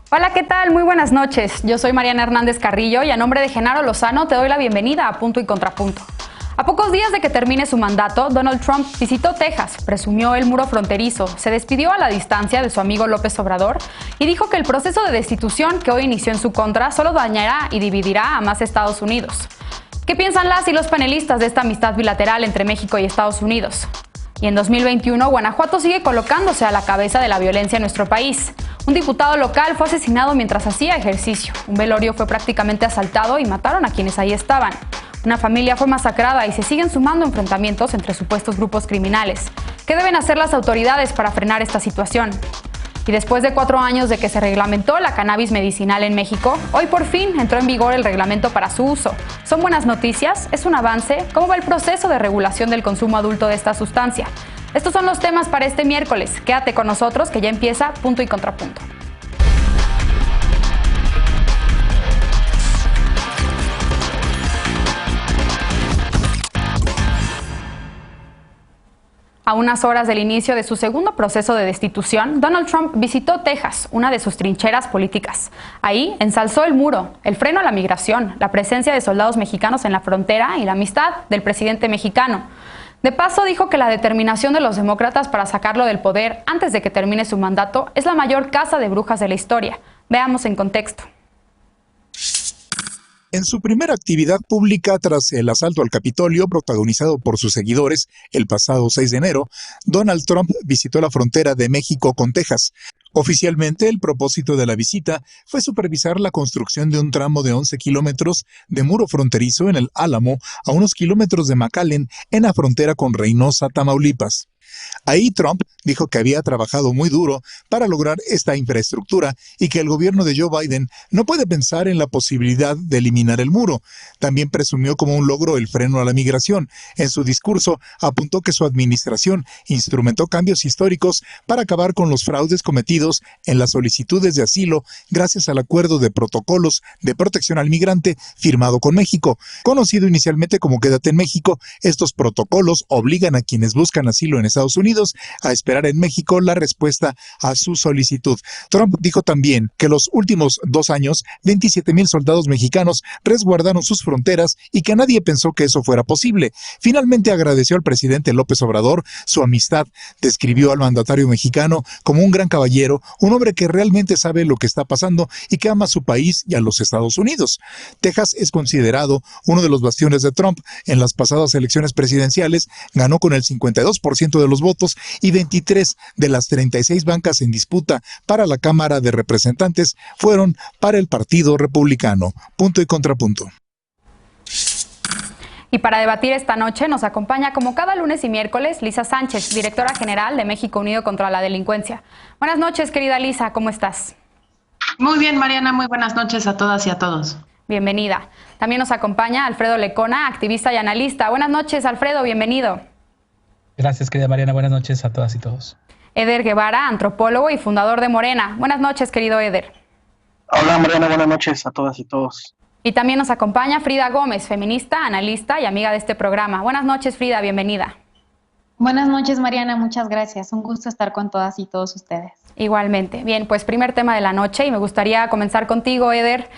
Hola, ¿qué tal? Muy buenas noches. Yo soy Mariana Hernández Carrillo y a nombre de Genaro Lozano te doy la bienvenida a Punto y Contrapunto. A pocos días de que termine su mandato, Donald Trump visitó Texas, presumió el muro fronterizo, se despidió a la distancia de su amigo López Obrador y dijo que el proceso de destitución que hoy inició en su contra solo dañará y dividirá a más Estados Unidos. ¿Qué piensan las y los panelistas de esta amistad bilateral entre México y Estados Unidos? Y en 2021, Guanajuato sigue colocándose a la cabeza de la violencia en nuestro país. Un diputado local fue asesinado mientras hacía ejercicio. Un velorio fue prácticamente asaltado y mataron a quienes ahí estaban. Una familia fue masacrada y se siguen sumando enfrentamientos entre supuestos grupos criminales. ¿Qué deben hacer las autoridades para frenar esta situación? Y después de 4 años de que se reglamentó la cannabis medicinal en México, hoy por fin entró en vigor el reglamento para su uso. ¿Son buenas noticias? ¿Es un avance? ¿Cómo va el proceso de regulación del consumo adulto de esta sustancia? Estos son los temas para este miércoles. Quédate con nosotros que ya empieza Punto y Contrapunto. A unas horas del inicio de su segundo proceso de destitución, Donald Trump visitó Texas, una de sus trincheras políticas. Ahí ensalzó el muro, el freno a la migración, la presencia de soldados mexicanos en la frontera y la amistad del presidente mexicano. De paso, dijo que la determinación de los demócratas para sacarlo del poder antes de que termine su mandato es la mayor caza de brujas de la historia. Veamos en contexto. En su primera actividad pública tras el asalto al Capitolio, protagonizado por sus seguidores el pasado 6 de enero, Donald Trump visitó la frontera de México con Texas. Oficialmente, el propósito de la visita fue supervisar la construcción de un tramo de 11 kilómetros de muro fronterizo en el Álamo, a unos kilómetros de McAllen, en la frontera con Reynosa, Tamaulipas. Ahí Trump dijo que había trabajado muy duro para lograr esta infraestructura y que el gobierno de Joe Biden no puede pensar en la posibilidad de eliminar el muro. También presumió como un logro el freno a la migración. En su discurso apuntó que su administración instrumentó cambios históricos para acabar con los fraudes cometidos en las solicitudes de asilo gracias al acuerdo de protocolos de protección al migrante firmado con México. Conocido inicialmente como Quédate en México, estos protocolos obligan a quienes buscan asilo en Estados Unidos a esperar en México la respuesta a su solicitud. Trump dijo también que los últimos 2 años, 27,000 soldados mexicanos resguardaron sus fronteras y que nadie pensó que eso fuera posible. Finalmente agradeció al presidente López Obrador su amistad. Describió al mandatario mexicano como un gran caballero, un hombre que realmente sabe lo que está pasando y que ama a su país y a los Estados Unidos. Texas es considerado uno de los bastiones de Trump. En las pasadas elecciones presidenciales ganó con el 52% de los votos y 23 de las 36 bancas en disputa para la Cámara de Representantes fueron para el Partido Republicano. Punto y contrapunto. Y para debatir esta noche nos acompaña como cada lunes y miércoles Lisa Sánchez, directora general de México Unido contra la Delincuencia. Buenas noches, querida Lisa, ¿cómo estás? Muy bien, Mariana, muy buenas noches a todas y a todos. Bienvenida. También nos acompaña Alfredo Lecona, activista y analista. Buenas noches, Alfredo, bienvenido. Gracias, querida Mariana. Buenas noches a todas y todos. Eder Guevara, antropólogo y fundador de Morena. Buenas noches, querido Eder. Hola, Mariana. Buenas noches a todas y todos. Y también nos acompaña Frida Gómez, feminista, analista y amiga de este programa. Buenas noches, Frida. Bienvenida. Buenas noches, Mariana. Muchas gracias. Un gusto estar con todas y todos ustedes. Igualmente. Bien, pues primer tema de la noche y me gustaría comenzar contigo, Eder.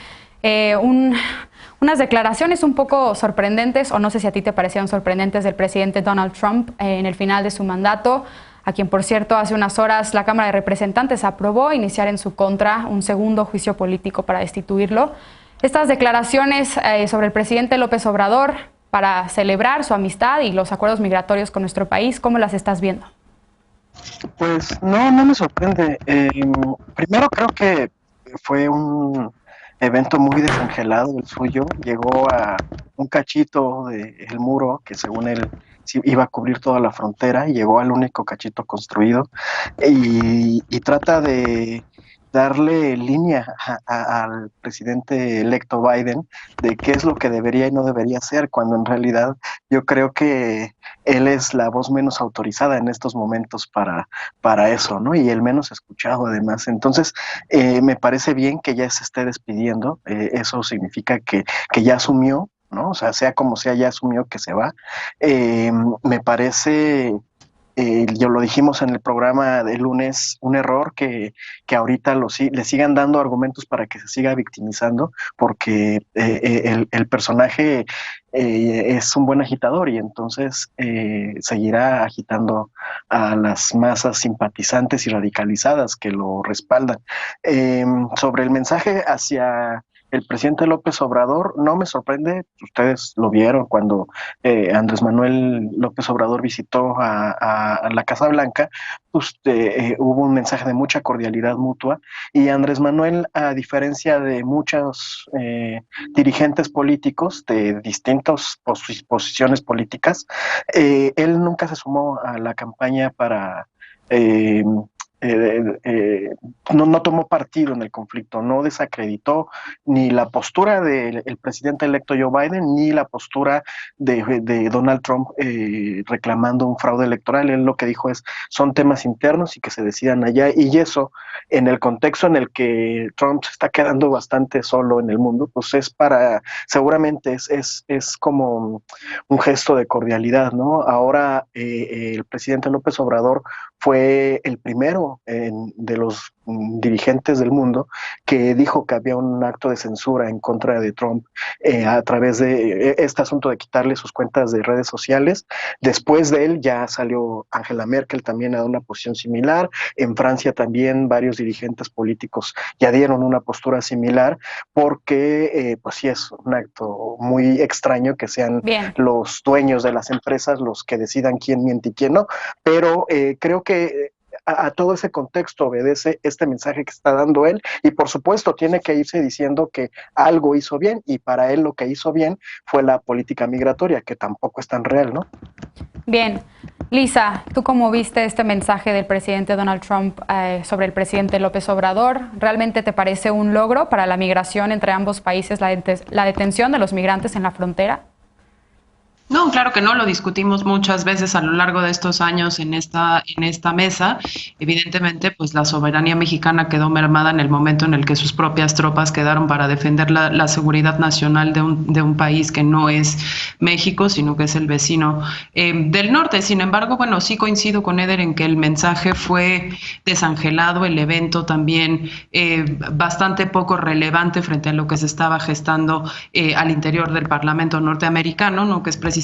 Unas declaraciones un poco sorprendentes, o no sé si a ti te parecieron sorprendentes, del presidente Donald Trump en el final de su mandato, a quien, por cierto, hace unas horas la Cámara de Representantes aprobó iniciar en su contra un segundo juicio político para destituirlo. Estas declaraciones sobre el presidente López Obrador para celebrar su amistad y los acuerdos migratorios con nuestro país, ¿cómo las estás viendo? Pues no me sorprende. Primero creo que fue un evento muy desangelado el suyo. Llegó a un cachito del muro que según él iba a cubrir toda la frontera y llegó al único cachito construido y trata de darle línea al presidente electo Biden de qué es lo que debería y no debería hacer, cuando en realidad yo creo que él es la voz menos autorizada en estos momentos para eso, ¿no? Y el menos escuchado además. Entonces, me parece bien que ya se esté despidiendo. Eso significa que ya asumió, ¿no? O sea como sea, ya asumió que se va. Me parece yo lo dijimos en el programa del lunes, un error que ahorita le sigan dando argumentos para que se siga victimizando, porque el personaje es un buen agitador y entonces seguirá agitando a las masas simpatizantes y radicalizadas que lo respaldan. Sobre el mensaje hacia el presidente López Obrador, no me sorprende, ustedes lo vieron cuando Andrés Manuel López Obrador visitó a la Casa Blanca, pues, hubo un mensaje de mucha cordialidad mutua, y Andrés Manuel, a diferencia de muchos dirigentes políticos de distintas posiciones políticas, él nunca se sumó a la campaña para... no tomó partido en el conflicto, no desacreditó ni la postura del presidente electo Joe Biden ni la postura de Donald Trump reclamando un fraude electoral. Él lo que dijo son temas internos y que se decidan allá, y eso en el contexto en el que Trump se está quedando bastante solo en el mundo, pues seguramente es como un gesto de cordialidad, ¿no? Ahora el presidente López Obrador fue el primero de los dirigentes del mundo que dijo que había un acto de censura en contra de Trump a través de este asunto de quitarle sus cuentas de redes sociales. Después de él ya salió Angela Merkel también a dar una posición similar. En Francia también varios dirigentes políticos ya dieron una postura similar, porque pues sí es un acto muy extraño que sean los dueños de las empresas los que decidan quién miente y quién no, pero creo que a todo ese contexto obedece este mensaje que está dando él, y por supuesto tiene que irse diciendo que algo hizo bien, y para él lo que hizo bien fue la política migratoria, que tampoco es tan real, ¿no? Bien. Lisa, ¿tú cómo viste este mensaje del presidente Donald Trump sobre el presidente López Obrador? ¿Realmente te parece un logro para la migración entre ambos países, la detención de los migrantes en la frontera? No, claro que no, lo discutimos muchas veces a lo largo de estos años en esta mesa. Evidentemente, pues la soberanía mexicana quedó mermada en el momento en el que sus propias tropas quedaron para defender la seguridad nacional de un país que no es México, sino que es el vecino del norte. Sin embargo, bueno, sí coincido con Eder en que el mensaje fue desangelado, el evento también bastante poco relevante frente a lo que se estaba gestando al interior del Parlamento norteamericano, ¿no? Que es precisamente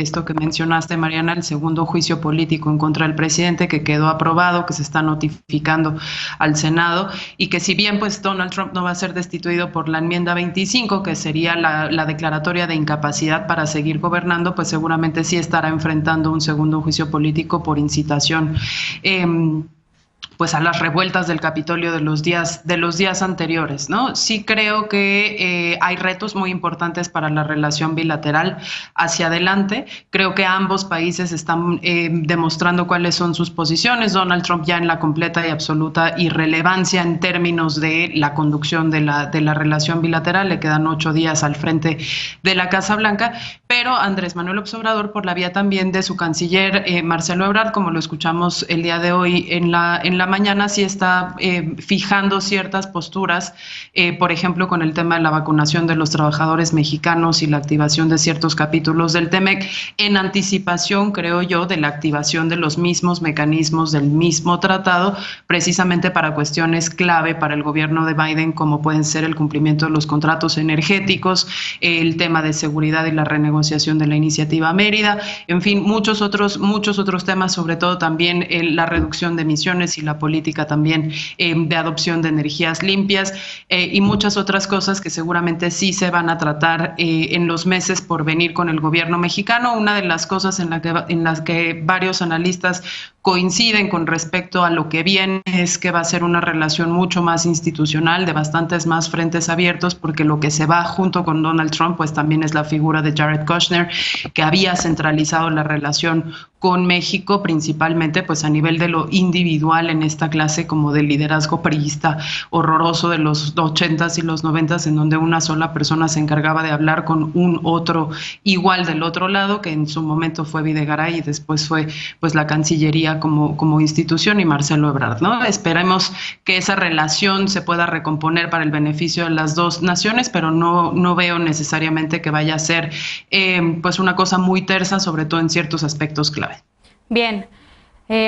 esto que mencionaste, Mariana, el segundo juicio político en contra del presidente que quedó aprobado, que se está notificando al Senado, y que si bien pues Donald Trump no va a ser destituido por la enmienda 25, que sería la declaratoria de incapacidad para seguir gobernando, pues seguramente sí estará enfrentando un segundo juicio político por incitación pues a las revueltas del Capitolio de los días anteriores, ¿no? Sí creo que hay retos muy importantes para la relación bilateral hacia adelante. Creo que ambos países están demostrando cuáles son sus posiciones. Donald Trump ya en la completa y absoluta irrelevancia en términos de la conducción de la relación bilateral. Le quedan 8 días al frente de la Casa Blanca, pero Andrés Manuel López Obrador, por la vía también de su canciller Marcelo Ebrard, como lo escuchamos el día de hoy en la mañana, sí está fijando ciertas posturas, por ejemplo, con el tema de la vacunación de los trabajadores mexicanos y la activación de ciertos capítulos del TEMEC, en anticipación, creo yo, de la activación de los mismos mecanismos del mismo tratado, precisamente para cuestiones clave para el gobierno de Biden, como pueden ser el cumplimiento de los contratos energéticos, el tema de seguridad y la renegociación de la iniciativa Mérida, en fin, muchos otros temas, sobre todo también la reducción de emisiones y la política también de adopción de energías limpias y muchas otras cosas que seguramente sí se van a tratar en los meses por venir con el gobierno mexicano. Una de las cosas en las que varios analistas coinciden con respecto a lo que viene es que va a ser una relación mucho más institucional, de bastantes más frentes abiertos, porque lo que se va junto con Donald Trump pues también es la figura de Jared Kushner, que había centralizado la relación con México, principalmente pues a nivel de lo individual en esta clase como del liderazgo priista horroroso de los 80s y los 90s, en donde una sola persona se encargaba de hablar con un otro igual del otro lado, que en su momento fue Videgaray y después fue pues la Cancillería como institución y Marcelo Ebrard, ¿no? Esperemos que esa relación se pueda recomponer para el beneficio de las dos naciones, pero no veo necesariamente que vaya a ser pues una cosa muy tersa, sobre todo en ciertos aspectos clave. Bien.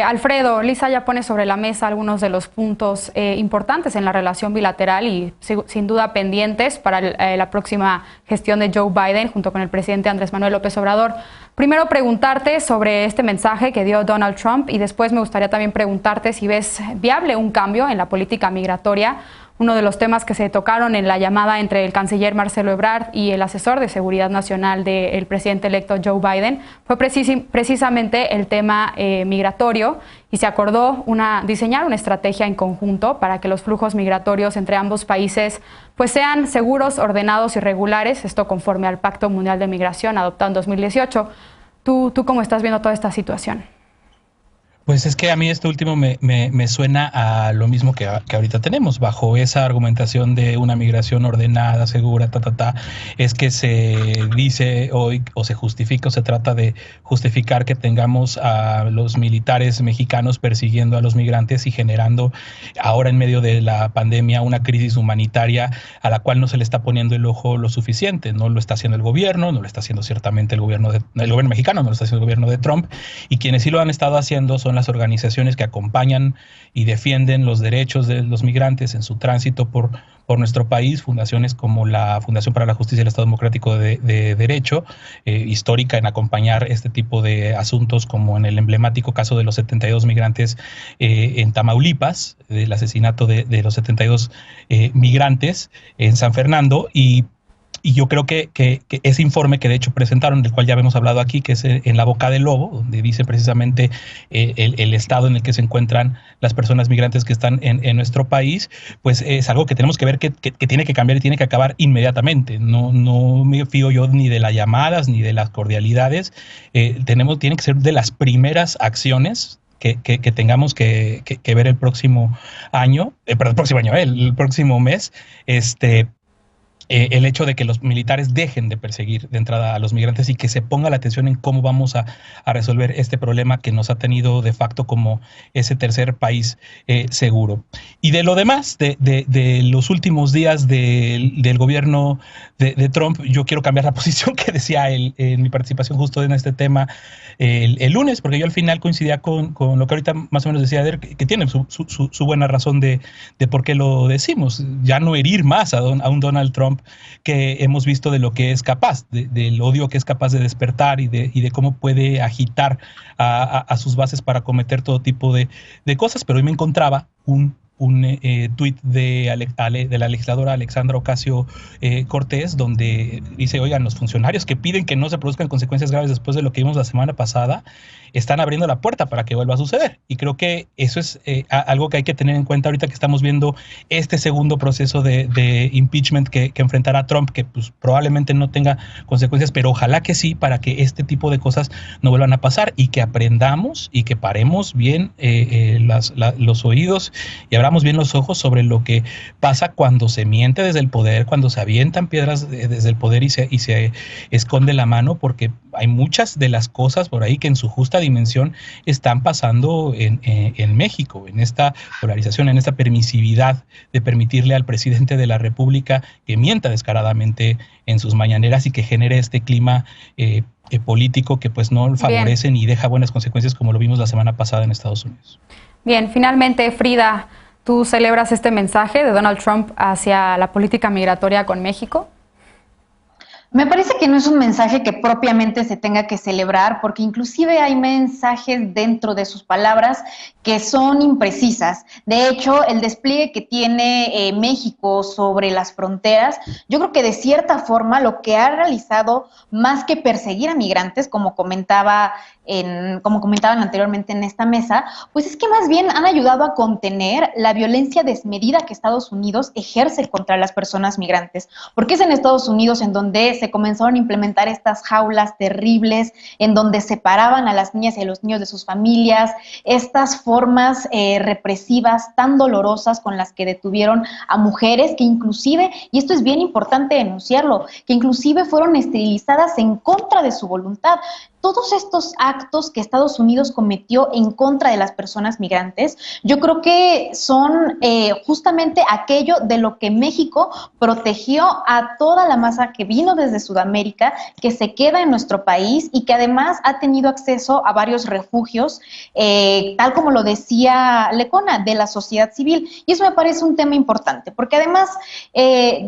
Alfredo, Lisa ya pone sobre la mesa algunos de los puntos importantes en la relación bilateral y sin duda pendientes para la próxima gestión de Joe Biden junto con el presidente Andrés Manuel López Obrador. Primero preguntarte sobre este mensaje que dio Donald Trump y después me gustaría también preguntarte si ves viable un cambio en la política migratoria. Uno de los temas que se tocaron en la llamada entre el canciller Marcelo Ebrard y el asesor de seguridad nacional del presidente electo Joe Biden fue precisamente el tema migratorio y se acordó diseñar una estrategia en conjunto para que los flujos migratorios entre ambos países pues sean seguros, ordenados y regulares, esto conforme al Pacto Mundial de Migración adoptado en 2018. ¿Tú cómo estás viendo toda esta situación? Pues es que a mí esto último me suena a lo mismo que ahorita tenemos, bajo esa argumentación de una migración ordenada, segura, es que se dice hoy o se justifica o se trata de justificar que tengamos a los militares mexicanos persiguiendo a los migrantes y generando ahora en medio de la pandemia una crisis humanitaria a la cual no se le está poniendo el ojo lo suficiente. No lo está haciendo el gobierno, no lo está haciendo ciertamente el gobierno mexicano, no lo está haciendo el gobierno de Trump, y quienes sí lo han estado haciendo son las organizaciones que acompañan y defienden los derechos de los migrantes en su tránsito por nuestro país, fundaciones como la Fundación para la Justicia y el Estado Democrático de Derecho, histórica en acompañar este tipo de asuntos, como en el emblemático caso de los 72 migrantes en Tamaulipas, del asesinato de los 72 migrantes en San Fernando, y yo creo que ese informe que de hecho presentaron, del cual ya habíamos hablado aquí, que es En la boca del lobo, donde dice precisamente el estado en el que se encuentran las personas migrantes que están en nuestro país, pues es algo que tenemos que ver que tiene que cambiar y tiene que acabar inmediatamente. No me fío yo ni de las llamadas ni de las cordialidades. Tiene que ser de las primeras acciones que tengamos que ver el próximo año, el próximo mes, el hecho de que los militares dejen de perseguir de entrada a los migrantes y que se ponga la atención en cómo vamos a resolver este problema que nos ha tenido de facto como ese tercer país seguro. Y de lo demás, de los últimos días del gobierno de Trump, yo quiero cambiar la posición que decía él en mi participación justo en este tema el lunes, porque yo al final coincidía con lo que ahorita más o menos decía Eder, que tiene su buena razón de por qué lo decimos. Ya no herir más a un Donald Trump que hemos visto de lo que es capaz, del odio que es capaz de despertar y de cómo puede agitar a sus bases para cometer todo tipo de cosas. Pero hoy me encontraba un tuit de la legisladora Alexandra Ocasio-Cortez, donde dice, oigan, los funcionarios que piden que no se produzcan consecuencias graves después de lo que vimos la semana pasada, están abriendo la puerta para que vuelva a suceder. Y creo que eso es algo que hay que tener en cuenta ahorita que estamos viendo este segundo proceso de impeachment que enfrentará Trump, que pues, probablemente no tenga consecuencias, pero ojalá que sí, para que este tipo de cosas no vuelvan a pasar y que aprendamos y que paremos bien los oídos y abramos bien los ojos sobre lo que pasa cuando se miente desde el poder, cuando se avientan piedras desde el poder y se esconde la mano, porque hay muchas de las cosas por ahí que en su justa dimensión están pasando en México, en esta polarización, en esta permisividad de permitirle al presidente de la República que mienta descaradamente en sus mañaneras y que genere este clima político que pues no favorece ni deja buenas consecuencias, como lo vimos la semana pasada en Estados Unidos. Bien, finalmente, Frida, ¿tú celebras este mensaje de Donald Trump hacia la política migratoria con México? Me parece que no es un mensaje que propiamente se tenga que celebrar, porque inclusive hay mensajes dentro de sus palabras que son imprecisas. De hecho, el despliegue que tiene México sobre las fronteras, yo creo que de cierta forma lo que ha realizado, más que perseguir a migrantes, como comentaban anteriormente en esta mesa, pues es que más bien han ayudado a contener la violencia desmedida que Estados Unidos ejerce contra las personas migrantes, porque es en Estados Unidos en donde se comenzaron a implementar estas jaulas terribles, en donde separaban a las niñas y a los niños de sus familias, estas formas represivas tan dolorosas con las que detuvieron a mujeres que inclusive, y esto es bien importante denunciarlo, que inclusive fueron esterilizadas en contra de su voluntad. todos estos actos que Estados Unidos cometió en contra de las personas migrantes, yo creo que son justamente aquello de lo que México protegió a toda la masa que vino desde Sudamérica, que se queda en nuestro país y que además ha tenido acceso a varios refugios, tal como lo decía Lecona, de la sociedad civil. Y eso me parece un tema importante, porque además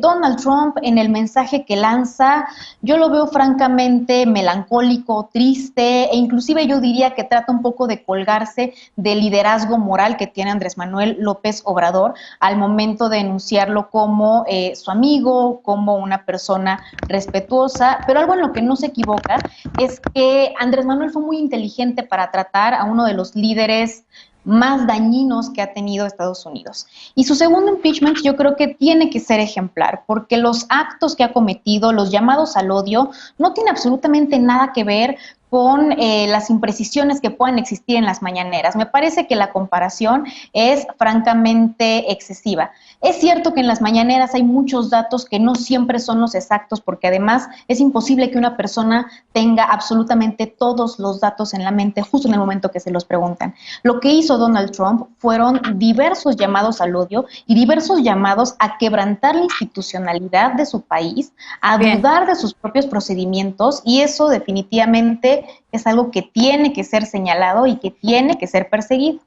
Donald Trump, en el mensaje que lanza, yo lo veo francamente melancólico, triste, e inclusive yo diría que trata un poco de colgarse del liderazgo moral que tiene Andrés Manuel López Obrador al momento de enunciarlo como su amigo, como una persona respetuosa, pero algo en lo que no se equivoca es que Andrés Manuel fue muy inteligente para tratar a uno de los líderes más dañinos que ha tenido Estados Unidos. Y su segundo impeachment yo creo que tiene que ser ejemplar, porque los actos que ha cometido, los llamados al odio, no tienen absolutamente nada que ver con las imprecisiones que puedan existir en las mañaneras. Me parece que la comparación es francamente excesiva. Es cierto que en las mañaneras hay muchos datos que no siempre son los exactos, porque además es imposible que una persona tenga absolutamente todos los datos en la mente justo en el momento que se los preguntan. Lo que hizo Donald Trump fueron diversos llamados al odio y diversos llamados a quebrantar la institucionalidad de su país, a dudar de sus propios procedimientos, y eso definitivamente es algo que tiene que ser señalado y que tiene que ser perseguido.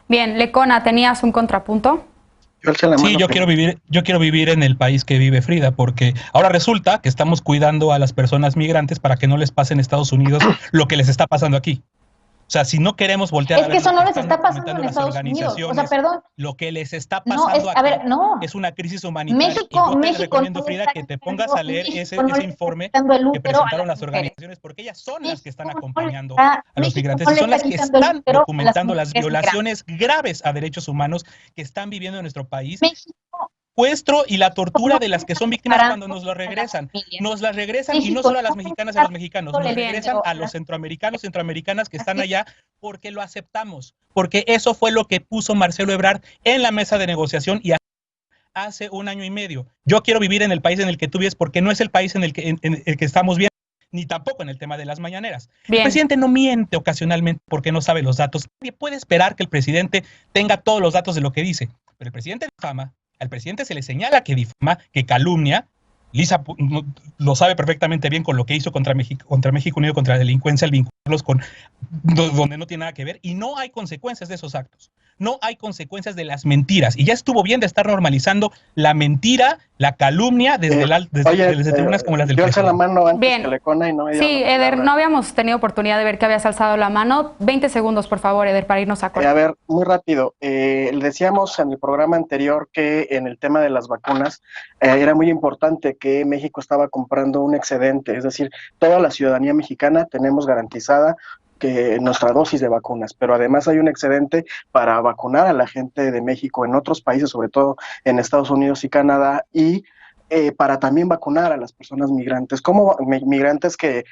Bien, Lecona, ¿tenías un contrapunto? Sí, yo quiero vivir en el país que vive Frida, porque ahora resulta que estamos cuidando a las personas migrantes para que no les pase en Estados Unidos lo que les está pasando aquí. O sea, si no queremos voltear a ver, es que eso no les está pasando en Estados Unidos. O sea, perdón. Lo que les está pasando es una crisis humanitaria. México recomiendo, Frida, que te pongas a leer ese informe que presentaron las organizaciones, porque ellas son las que están acompañando a los migrantes y son las que están documentando las violaciones graves a derechos humanos que están viviendo en nuestro país. Secuestro y la tortura de las que son víctimas cuando nos lo regresan. Nos las regresan y no solo a las mexicanas y a los mexicanos, nos regresan a los centroamericanos, centroamericanas que están allá porque lo aceptamos, porque eso fue lo que puso Marcelo Ebrard en la mesa de negociación y hace 1 año y medio. Yo quiero vivir en el país en el que tú vives porque no es el país en el que estamos viendo, ni tampoco en el tema de las mañaneras. Bien. El presidente no miente ocasionalmente porque no sabe los datos. Nadie puede esperar que el presidente tenga todos los datos de lo que dice, pero el presidente difama. Al presidente se le señala que difama, que calumnia. Lisa lo sabe perfectamente bien con lo que hizo contra México Unido contra la delincuencia, al vincularlos con donde no tiene nada que ver, y no hay consecuencias de esos actos. No hay consecuencias de las mentiras. Y ya estuvo bien de estar normalizando la mentira, la calumnia desde tribunas como las del presidente. La mano antes bien. Que Lecona y no sí, Eder, no habíamos tenido oportunidad de ver que habías alzado la mano. 20 segundos, por favor, Eder, para irnos a corte. A ver, muy rápido. Decíamos en el programa anterior que en el tema de las vacunas era muy importante que México estaba comprando un excedente, es decir, toda la ciudadanía mexicana tenemos garantizada que nuestra dosis de vacunas, pero además hay un excedente para vacunar a la gente de México en otros países, sobre todo en Estados Unidos y Canadá, y para también vacunar a las personas migrantes, como migrantes que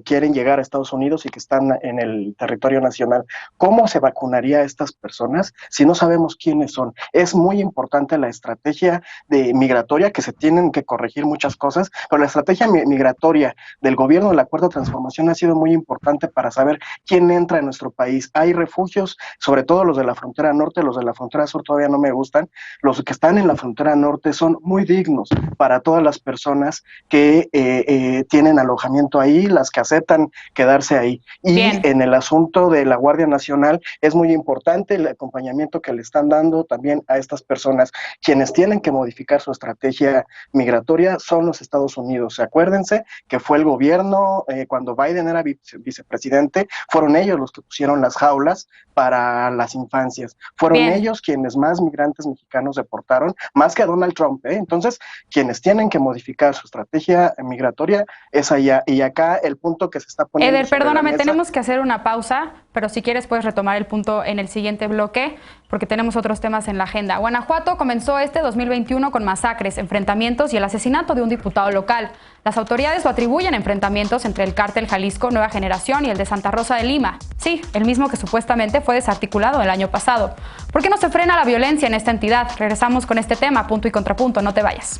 quieren llegar a Estados Unidos y que están en el territorio nacional. ¿Cómo se vacunaría a estas personas si no sabemos quiénes son? Es muy importante la estrategia migratoria, que se tienen que corregir muchas cosas, pero la estrategia migratoria del gobierno de la Cuarta Transformación ha sido muy importante para saber quién entra en nuestro país. Hay refugios, sobre todo los de la frontera norte, los de la frontera sur todavía no me gustan, los que están en la frontera norte son muy dignos para todas las personas que tienen alojamiento ahí, las que aceptan quedarse ahí. Y bien, en el asunto de la Guardia Nacional es muy importante el acompañamiento que le están dando también a estas personas. Quienes tienen que modificar su estrategia migratoria son los Estados Unidos. Acuérdense que fue el gobierno, cuando Biden era vicepresidente, fueron ellos los que pusieron las jaulas para las infancias. Fueron bien, ellos quienes más migrantes mexicanos deportaron, más que a Donald Trump, ¿eh? Entonces, quienes tienen que modificar su estrategia migratoria es allá. Y acá el punto que se está poniendo Eder, perdóname, tenemos que hacer una pausa, pero si quieres puedes retomar el punto en el siguiente bloque, porque tenemos otros temas en la agenda. Guanajuato comenzó este 2021 con masacres, enfrentamientos y el asesinato de un diputado local. Las autoridades lo atribuyen a enfrentamientos entre el cártel Jalisco Nueva Generación y el de Santa Rosa de Lima. Sí, el mismo que supuestamente fue desarticulado el año pasado. ¿Por qué no se frena la violencia en esta entidad? Regresamos con este tema, punto y contrapunto, no te vayas.